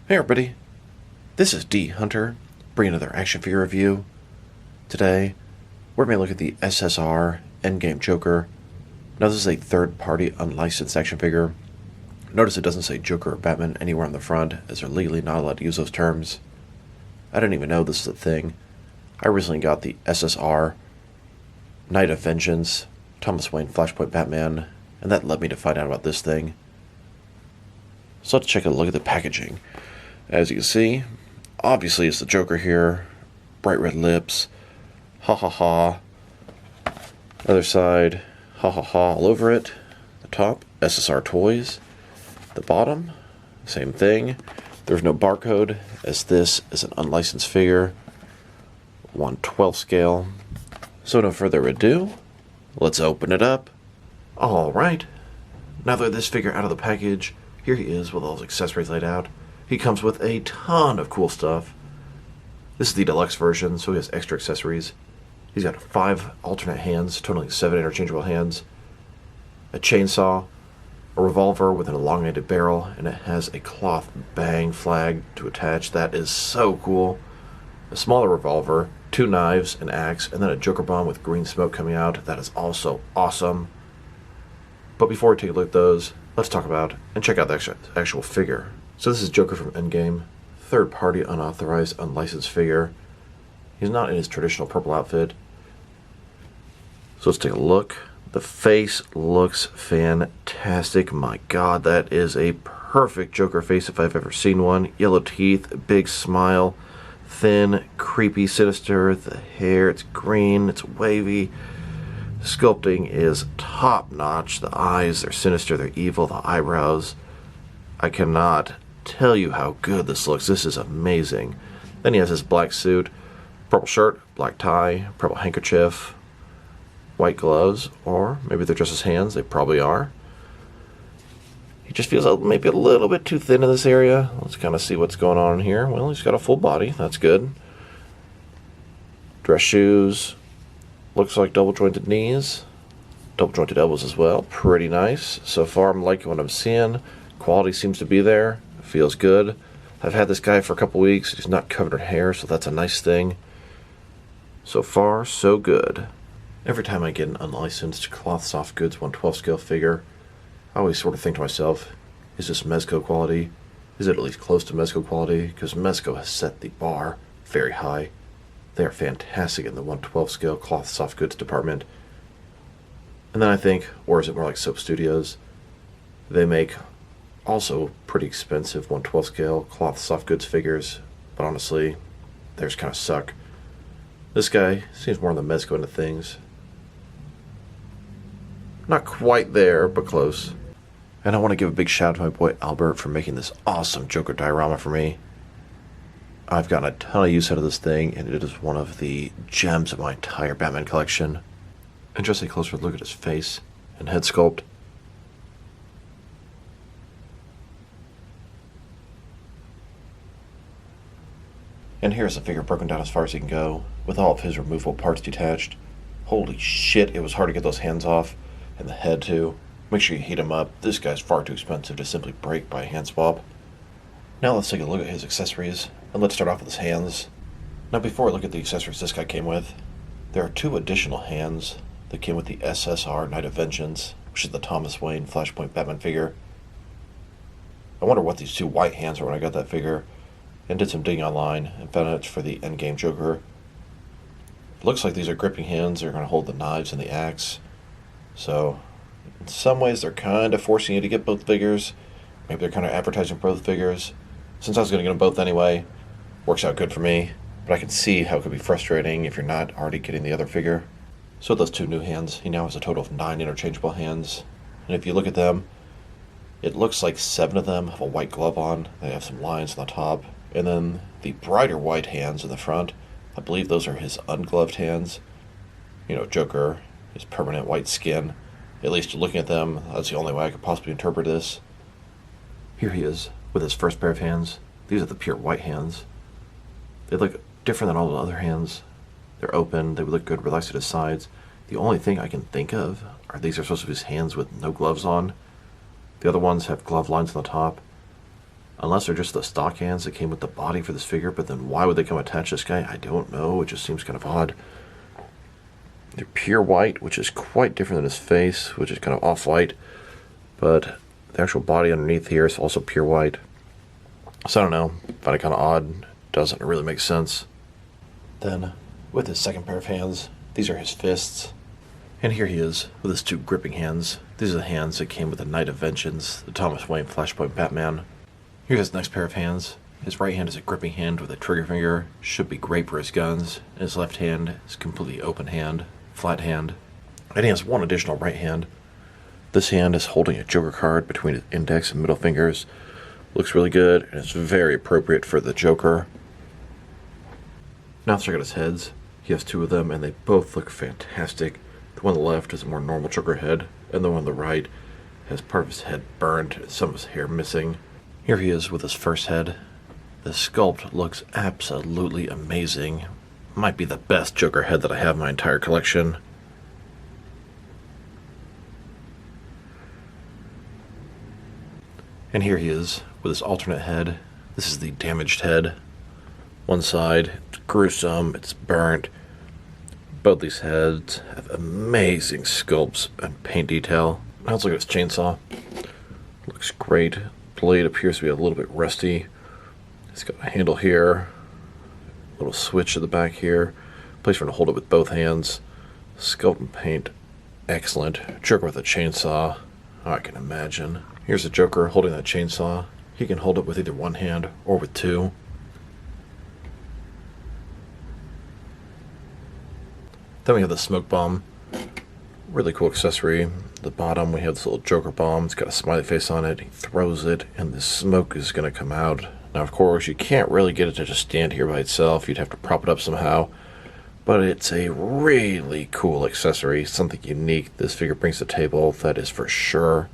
Hey everybody, this is D Hunter, bringing another action figure review. Today, we're going to look at the SSR Endgame Joker. Now this is a third-party unlicensed action figure. Notice it doesn't say Joker or Batman anywhere on the front, as they're legally not allowed to use those terms. I didn't even know this is a thing. I recently got the SSR Night of Vengeance, Thomas Wayne Flashpoint Batman, and that led me to find out about this thing. So let's take a look at the packaging. As you can see, obviously it's the Joker here. Bright red lips. Ha ha ha. Other side, ha ha ha all over it. The top, SSR Toys. The bottom, same thing. There's no barcode, as this is an unlicensed figure. 1/12 scale. So no further ado, let's open it up. Alright, now that this figure out of the package, here he is with all his accessories laid out. He comes with a ton of cool stuff. This is the deluxe version, so he has extra accessories. He's got 5 alternate hands, totaling 7 interchangeable hands, a chainsaw, a revolver with an elongated barrel, and it has a cloth bang flag to attach. That is so cool. A smaller revolver, 2 knives, an axe, and then a Joker bomb with green smoke coming out. That is also awesome. But before we take a look at those, let's talk about and check out the actual figure. So this is Joker from Endgame, third-party, unauthorized, unlicensed figure. He's not in his traditional purple outfit. So let's take a look. The face looks fantastic. My God, that is a perfect Joker face if I've ever seen one. Yellow teeth, big smile, thin, creepy, sinister. The hair, it's green, it's wavy. Sculpting is top-notch. The eyes, they're sinister, they're evil. The eyebrows, I cannot tell you how good this looks. This is amazing. Then he has his black suit, purple shirt, black tie, purple handkerchief, white gloves, or maybe they're just his hands. They probably are. He just feels maybe a little bit too thin in this area. Let's kind of see what's going on here. Well, he's got a full body. That's good. Dress shoes. Looks like double jointed knees. Double jointed elbows as well. Pretty nice. So far, I'm liking what I'm seeing. Quality seems to be there. Feels good. I've had this guy for a couple weeks. He's not covered in hair, so that's a nice thing. So far, so good. Every time I get an unlicensed cloth soft goods 1/12 scale figure, I always sort of think to myself, is this Mezco quality? Is it at least close to Mezco quality? Because Mezco has set the bar very high. They are fantastic in the 1/12 scale cloth soft goods department. And then I think, or is it more like Soap Studios? They make also pretty expensive 1/12 scale cloth soft goods figures, but honestly, theirs kind of suck. This guy seems more on the Mezco end of things. Not quite there, but close. And I want to give a big shout out to my boy Albert for making this awesome Joker diorama for me. I've gotten a ton of use out of this thing, and it is one of the gems of my entire Batman collection. And just a closer look at his face and head sculpt. And here's the figure broken down as far as he can go, with all of his removable parts detached. Holy shit, it was hard to get those hands off, and the head too. Make sure you heat him up. This guy's far too expensive to simply break by a hand swap. Now let's take a look at his accessories, and let's start off with his hands. Now before I look at the accessories this guy came with, there are 2 additional hands that came with the SSR Night of Vengeance, which is the Thomas Wayne Flashpoint Batman figure. I wonder what these 2 white hands are when I got that figure, and did some digging online and found out it's for the Endgame Joker. It looks like these are gripping hands. They're going to hold the knives and the axe. So, in some ways, they're kind of forcing you to get both figures. Maybe they're kind of advertising both figures. Since I was going to get them both anyway, works out good for me. But I can see how it could be frustrating if you're not already getting the other figure. So with those 2 new hands, he now has a total of 9 interchangeable hands. And if you look at them, it looks like 7 of them have a white glove on. They have some lines on the top. And then the brighter white hands in the front, I believe those are his ungloved hands. You know, Joker, his permanent white skin. At least looking at them, that's the only way I could possibly interpret this. Here he is, with his first pair of hands. These are the pure white hands. They look different than all the other hands. They're open, they would look good relaxed at his sides. The only thing I can think of are these are supposed to be his hands with no gloves on. The other ones have glove lines on the top. Unless they're just the stock hands that came with the body for this figure, but then why would they come attach this guy? I don't know. It just seems kind of odd. They're pure white, which is quite different than his face, which is kind of off-white. But the actual body underneath here is also pure white. So I don't know. Find it kind of odd. Doesn't really make sense. Then, with his second pair of hands, these are his fists. And here he is, with his two gripping hands. These are the hands that came with the Knight of Vengeance, the Thomas Wayne Flashpoint Batman. Here's his next pair of hands. His right hand is a gripping hand with a trigger finger, should be great for his guns. And his left hand is a completely open hand, flat hand. And he has one additional right hand. This hand is holding a Joker card between his index and middle fingers. Looks really good, and it's very appropriate for the Joker. Now let's check out his heads. He has two of them, and they both look fantastic. The one on the left is a more normal Joker head, and the one on the right has part of his head burned and some of his hair missing. Here he is with his first head. The sculpt looks absolutely amazing. Might be the best Joker head that I have in my entire collection. And here he is with his alternate head. This is the damaged head. One side, it's gruesome, it's burnt. Both these heads have amazing sculpts and paint detail. Now let's look at his chainsaw. Looks great. Blade appears to be a little bit rusty. It's got a handle here, a little switch at the back here, place for him to hold it with both hands. Sculpt and paint, excellent. Joker with a chainsaw, I can imagine. Here's a Joker holding that chainsaw. He can hold it with either one hand or with two. Then we have the smoke bomb. Really cool accessory. At the bottom we have this little Joker bomb. It's got a smiley face on it. He throws it and the smoke is going to come out. Now of course you can't really get it to just stand here by itself. You'd have to prop it up somehow. But it's a really cool accessory. Something unique this figure brings to the table, that is for sure.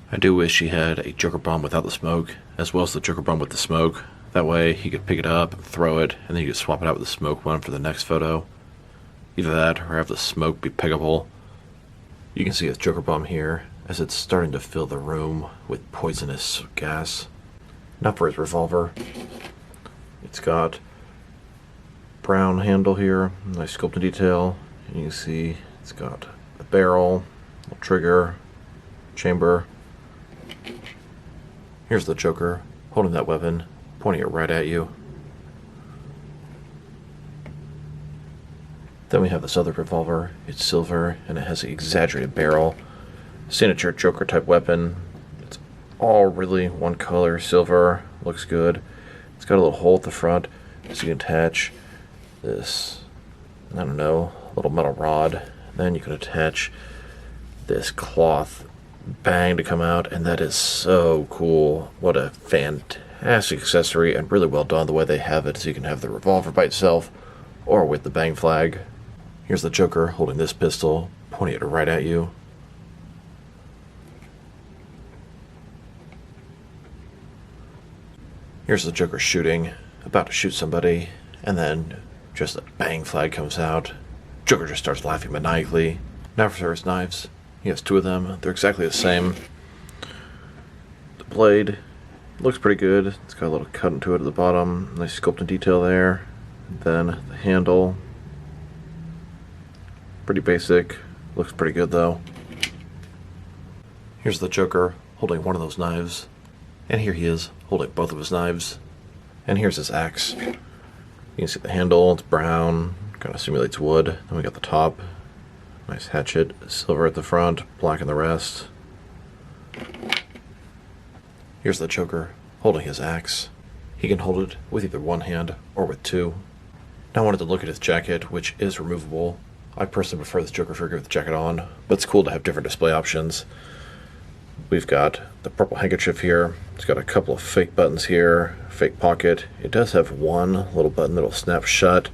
I do wish he had a Joker bomb without the smoke, as well as the Joker bomb with the smoke. That way he could pick it up, throw it, and then you could swap it out with the smoke one for the next photo. Either that, or have the smoke be pickable. You can see his Joker bomb here, as it's starting to fill the room with poisonous gas. Now for his revolver. It's got brown handle here, nice sculpted detail. And you can see it's got a barrel, a trigger, chamber. Here's the Joker holding that weapon, pointing it right at you. Then we have this other revolver. It's silver and it has an exaggerated barrel. Signature Joker type weapon. It's all really one color, silver, looks good. It's got a little hole at the front so you can attach this, I don't know, little metal rod. Then you can attach this cloth bang to come out, and that is so cool. What a fantastic accessory, and really well done the way they have it, so you can have the revolver by itself or with the bang flag. Here's the Joker holding this pistol, pointing it right at you. Here's the Joker shooting, about to shoot somebody, and then just a bang flag comes out. Joker just starts laughing maniacally. Now for his knives. He has two of them. They're exactly the same. The blade looks pretty good. It's got a little cut into it at the bottom. Nice sculpted detail there. Then the handle. Pretty basic. Looks pretty good though. Here's the Joker holding one of those knives. And here he is holding both of his knives. And here's his axe. You can see the handle. It's brown. Kind of simulates wood. Then we got the top. Nice hatchet, silver at the front, black in the rest. Here's the Joker holding his axe. He can hold it with either one hand or with two. Now I wanted to look at his jacket, which is removable. I personally prefer this Joker figure with the jacket on, but it's cool to have different display options. We've got the purple handkerchief here. It's got a couple of fake buttons here, fake pocket. It does have one little button that'll snap shut,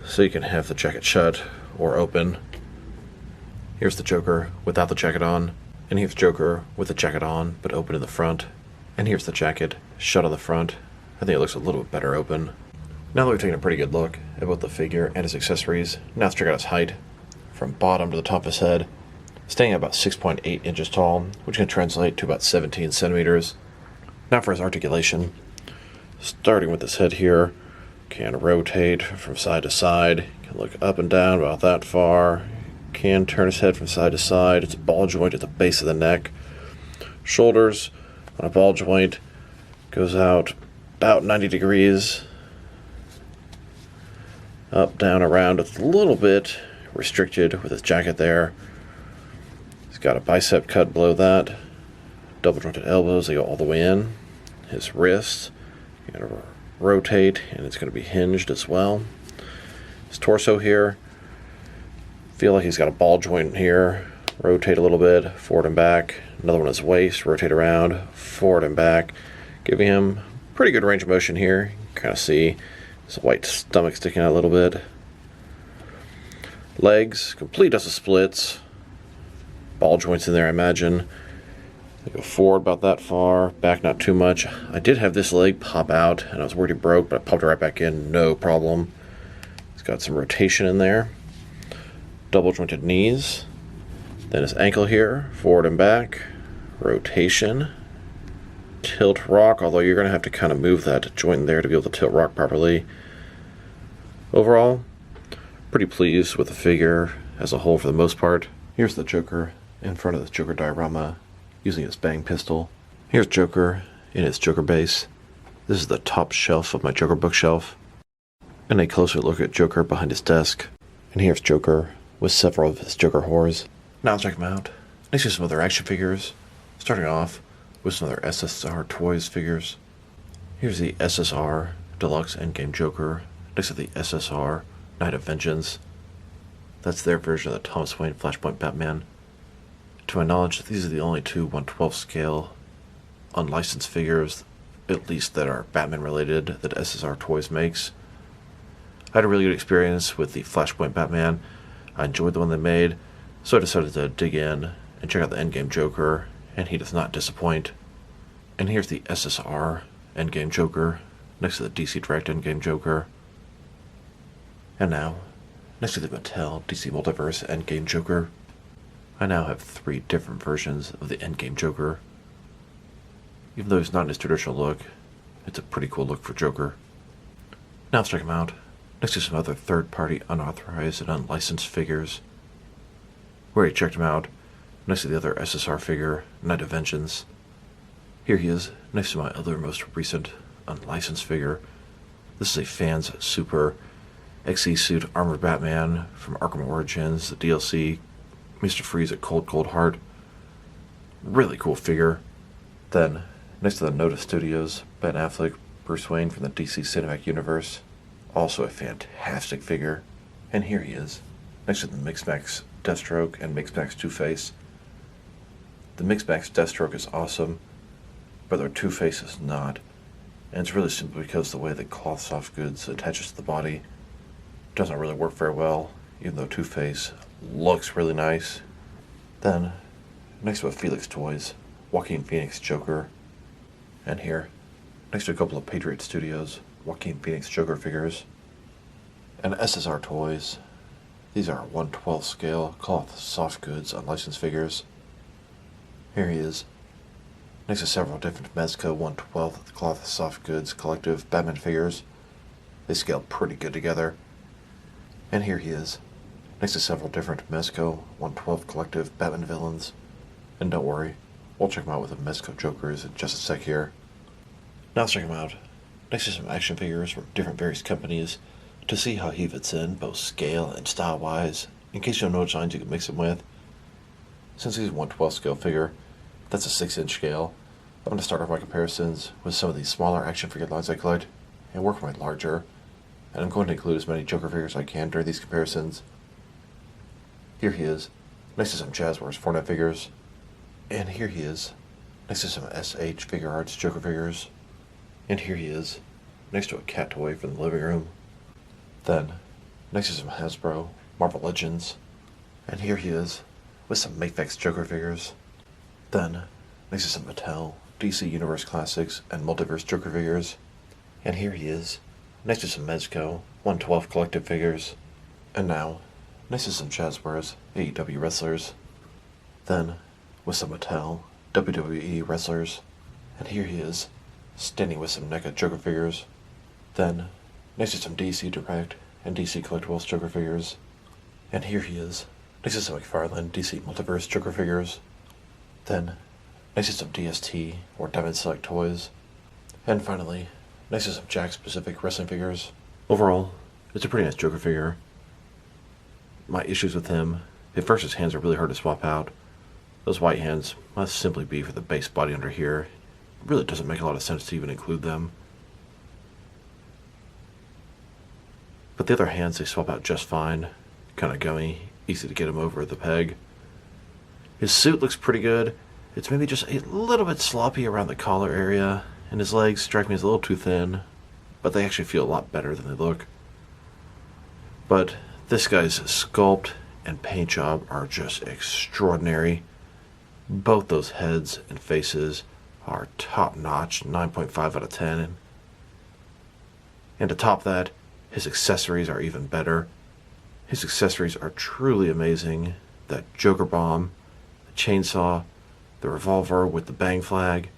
so you can have the jacket shut or open. Here's the Joker without the jacket on, and here's Joker with the jacket on but open in the front, and here's the jacket shut on the front. I think it looks a little bit better open. Now that we've taken a pretty good look at both the figure and his accessories, now let's check out his height. From bottom to the top of his head, staying at about 6.8 inches tall, which can translate to about 17 centimeters. Now for his articulation. Starting with his head here, can rotate from side to side, can look up and down about that far, can turn his head from side to side. It's a ball joint at the base of the neck. Shoulders on a ball joint goes out about 90 degrees. Up, down, around. It's a little bit restricted with his jacket there. He's got a bicep cut below that. Double jointed elbows, they go all the way in. His wrists, you're going to rotate, and it's going to be hinged as well. His torso here, feel like he's got a ball joint here. Rotate a little bit, forward and back. Another one is waist, rotate around, forward and back, giving him pretty good range of motion here. You can kind of see his white stomach sticking out a little bit. Legs, complete dust of splits. Ball joints in there, I imagine. They go forward about that far, back not too much. I did have this leg pop out, and I was worried it broke, but I popped it right back in, no problem. It's got some rotation in there. Double jointed knees. Then his ankle here, forward and back. Rotation. Tilt rock, although you're going to have to kind of move that joint there to be able to tilt rock properly. Overall, pretty pleased with the figure as a whole for the most part. Here's the Joker in front of the Joker diorama using his bang pistol. Here's Joker in his Joker base. This is the top shelf of my Joker bookshelf. And a closer look at Joker behind his desk. And here's Joker with several of his Joker horrors. Now let's check them out. Next to some other action figures. Starting off with some other SSR Toys figures. Here's the SSR Deluxe Endgame Joker next to the SSR Night of Vengeance. That's their version of the Thomas Wayne Flashpoint Batman. To my knowledge, these are the only two 1/12 scale unlicensed figures, at least that are Batman related, that SSR Toys makes. I had a really good experience with the Flashpoint Batman. I enjoyed the one they made, so I decided to dig in and check out the Endgame Joker, and he does not disappoint. And here's the SSR Endgame Joker next to the DC Direct Endgame Joker. And now, next to the Mattel DC Multiverse Endgame Joker, I now have 3 different versions of the Endgame Joker. Even though he's not in his traditional look, it's a pretty cool look for Joker. Now let's check him out, next to some other third-party unauthorized and unlicensed figures. We already checked him out, next to the other SSR figure, Night of Vengeance. Here he is, next to my other most recent unlicensed figure. This is a Fans Super XE Suit Armored Batman from Arkham Origins, the DLC, Mr. Freeze at Cold Cold Heart. Really cool figure. Then, next to the Notice Studios, Ben Affleck, Bruce Wayne from the DC Cinematic Universe. Also a fantastic figure. And here he is, next to the Mixmax Deathstroke and Mixmax Two-Face. The Mixmax Deathstroke is awesome, but their Two-Face is not. And it's really simply because the way the cloth soft goods attaches to the body doesn't really work very well, even though Two-Face looks really nice. Then, next to a Felix Toys, Joaquin Phoenix Joker. And here, next to a couple of Patriot Studios, Joaquin Phoenix Joker figures. And SSR Toys. These are 1/12 scale cloth soft goods unlicensed figures. Here he is, next to several different Mezco 1/12 cloth soft goods collective Batman figures. They scale pretty good together. And here he is, next to several different Mezco 1/12 collective Batman villains. And don't worry, we'll check him out with the Mezco Jokers in just a sec here. Now let's check him out, next to some action figures from different various companies, to see how he fits in, both scale and style-wise, in case you don't know which lines you can mix him with. Since he's a 1/12 scale figure, that's a 6-inch scale. I'm going to start off my comparisons with some of these smaller action figure lines I collect, and work my larger, and I'm going to include as many Joker figures as I can during these comparisons. Here he is, next to some Jazzwares Fortnite figures. And here he is, next to some SH Figure Arts Joker figures. And here he is, next to a cat toy from the living room. Then, next to some Hasbro Marvel Legends. And here he is, with some Mafex Joker figures. Then, next to some Mattel DC Universe Classics and Multiverse Joker figures. And here he is, next to some Mezco 1/12 collective figures. And now, next to some Jazzwares AEW wrestlers. Then, with some Mattel WWE wrestlers. And here he is, standing with some NECA Joker figures. Then, next to some DC Direct and DC Collectibles Joker figures. And here he is, next to some McFarlane DC Multiverse Joker figures. Then, next to some DST or Diamond Select toys. And finally, next to some Jakks Pacific wrestling figures. Overall, it's a pretty nice Joker figure. My issues with him, at first his hands are really hard to swap out. Those white hands must simply be for the base body under here. It really doesn't make a lot of sense to even include them. But the other hands, they swap out just fine. Kind of gummy, easy to get him over the peg. His suit looks pretty good. It's maybe just a little bit sloppy around the collar area, and his legs strike me as a little too thin, but they actually feel a lot better than they look. But this guy's sculpt and paint job are just extraordinary. Both those heads and faces are top-notch, 9.5 out of 10. And to top that, his accessories are even better. His accessories are truly amazing. That Joker bomb, the chainsaw, the revolver with the bang flag,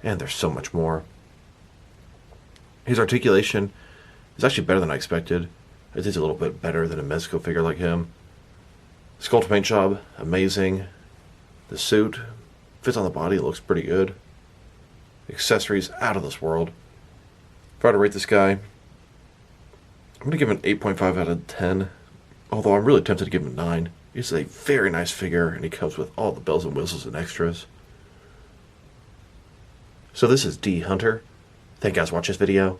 and there's so much more. His articulation is actually better than I expected. It is a little bit better than a Mezco figure like him. Sculpt paint job, amazing. The suit fits on the body, it looks pretty good. Accessories out of this world. If I were to rate this guy, I'm going to give him an 8.5 out of 10. Although I'm really tempted to give him a 9. It's a very nice figure, and he comes with all the bells and whistles and extras. So this is D Hunter. Thank you guys for watching this video.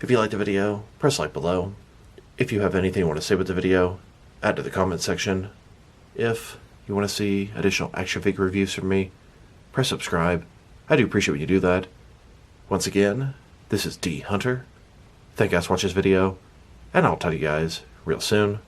If you liked the video, press like below. If you have anything you want to say about the video, add to the comment section. If you want to see additional action figure reviews from me, press subscribe. I do appreciate when you do that. Once again, this is D Hunter. Thank you guys for watching this video, and I'll talk to you guys real soon.